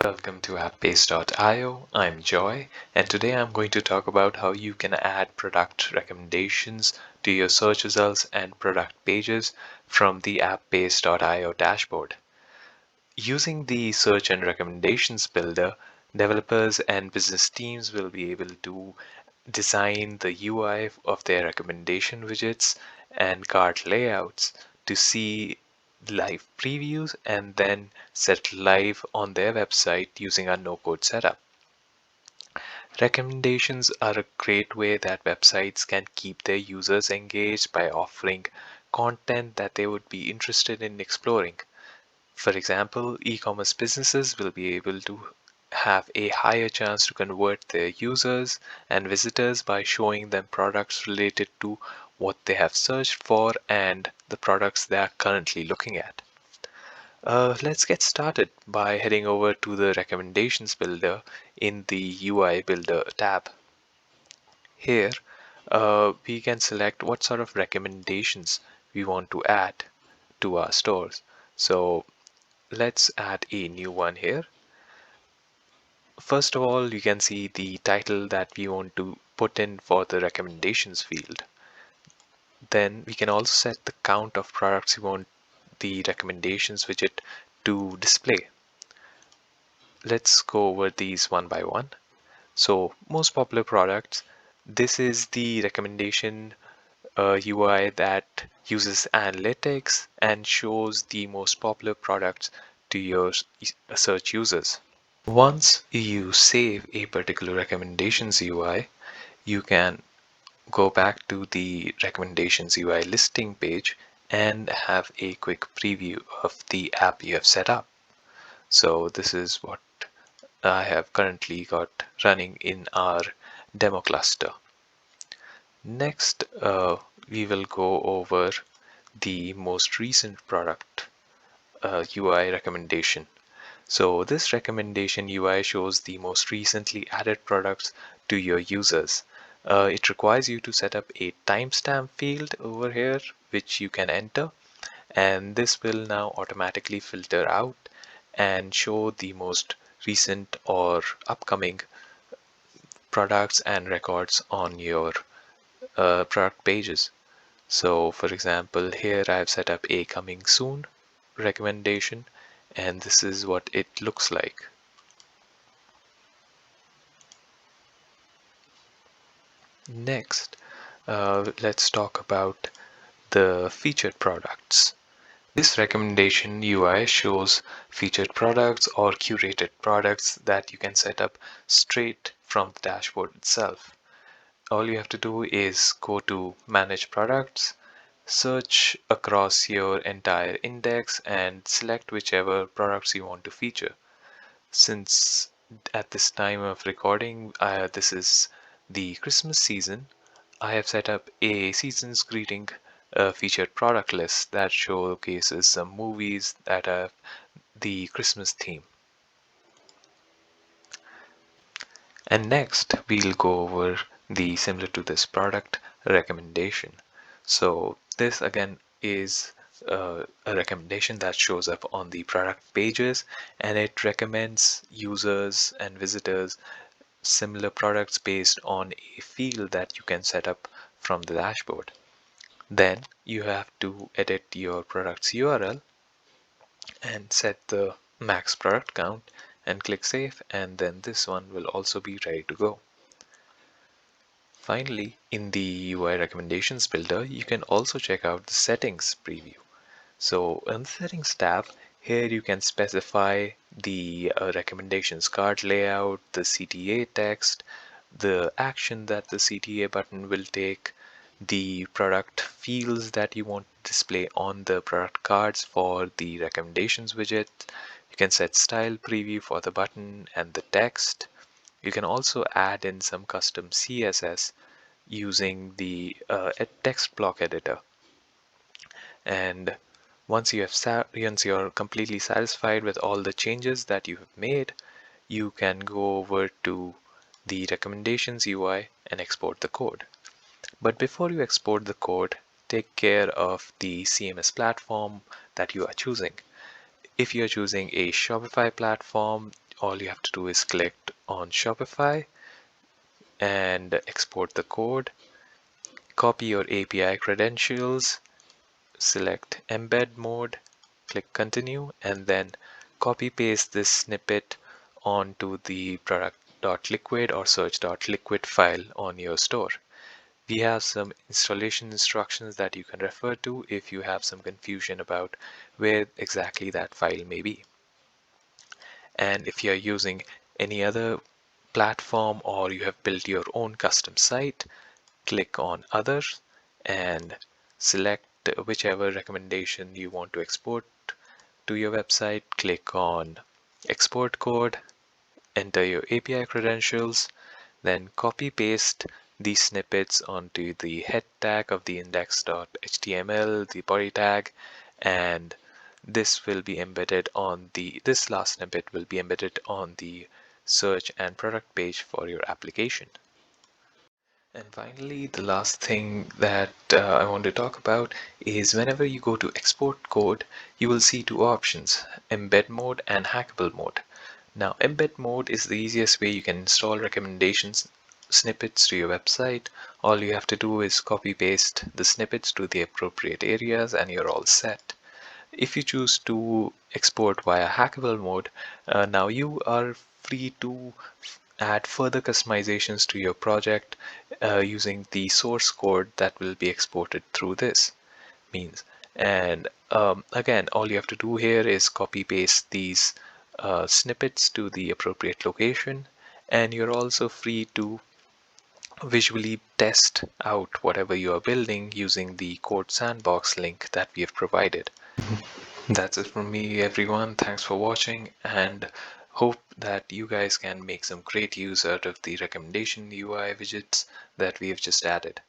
Welcome to appbase.io. I'm Joy, and today I'm going to talk about how you can add product recommendations to your search results and product pages from the appbase.io dashboard. Using the search and recommendations builder, developers and business teams will be able to design the UI of their recommendation widgets and cart layouts to see live previews and then set live on their website using a no-code setup. Recommendations are a great way that websites can keep their users engaged by offering content that they would be interested in exploring. For example, e-commerce businesses will be able to have a higher chance to convert their users and visitors by showing them products related to what they have searched for and the products they are currently looking at. Let's get started by heading over to the recommendations builder in the UI builder tab. Here, we can select what sort of recommendations we want to add to our stores. So let's add a new one here. First of all, you can see the title that we want to put in for the recommendations field. Then we can also set the count of products we want the recommendations widget to display. Let's go over these one by one. So most popular products, this is the recommendation UI that uses analytics and shows the most popular products to your search users. Once you save a particular recommendations UI, you can go back to the recommendations UI listing page and have a quick preview of the app you have set up. So this is what I have currently got running in our demo cluster. Next, we will go over the most recent product UI recommendation. So this recommendation UI shows the most recently added products to your users. It requires you to set up a timestamp field over here, which you can enter, and this will now automatically filter out and show the most recent or upcoming products and records on your product pages. So for example, here I've set up a coming soon recommendation, and this is what it looks like. Next, let's talk about the featured products. This recommendation UI shows featured products or curated products that you can set up straight from the dashboard itself. All you have to do is go to Manage Products, search across your entire index and select whichever products you want to feature. Since at this time of recording, this is the Christmas season, I have set up a season's greeting featured product list that showcases some movies that have the Christmas theme. And next, we'll go over the similar to this product recommendation. So this again is a recommendation that shows up on the product pages, and it recommends users and visitors similar products based on a field that you can set up from the dashboard. Then you have to edit your product's URL and set the max product count and click save, and then this one will also be ready to go. Finally, in the UI recommendations builder, you can also check out the settings preview. So in the settings tab, here you can specify the recommendations card layout, the CTA text, the action that the CTA button will take, the product fields that you want to display on the product cards for the recommendations widget. You can set style preview for the button and the text. You can also add in some custom CSS using the text block editor. And once you're completely satisfied with all the changes that you have made, you can go over to the recommendations UI and export the code. But before you export the code, take care of the CMS platform that you are choosing. If you're choosing a Shopify platform all you have to do is click on Shopify and export the code, copy your API credentials, select embed mode, click continue, and then copy paste this snippet onto the product.liquid or search.liquid file on your store. We have some installation instructions that you can refer to if you have some confusion about where exactly that file may be. And if you're using any other platform or you have built your own custom site, click on Others and select whichever recommendation you want to export to your website. Click on Export Code, enter your API credentials, then copy paste these snippets onto the head tag of the index.html, the body tag, and this will be embedded on this last snippet will be embedded on the search and product page for your application. And finally, the last thing that I want to talk about is whenever you go to export code, you will see two options, embed mode and hackable mode. Now, embed mode is the easiest way you can install recommendations snippets to your website. All you have to do is copy paste the snippets to the appropriate areas and you're all set. If you choose to export via hackable mode, now you are free to add further customizations to your project using the source code that will be exported through this means. And again, all you have to do here is copy paste these snippets to the appropriate location, and you're also free to visually test out whatever you are building using the code sandbox link that we have provided. That's it from me, everyone. Thanks for watching, and hope that you guys can make some great use out of the recommendation UI widgets that we have just added.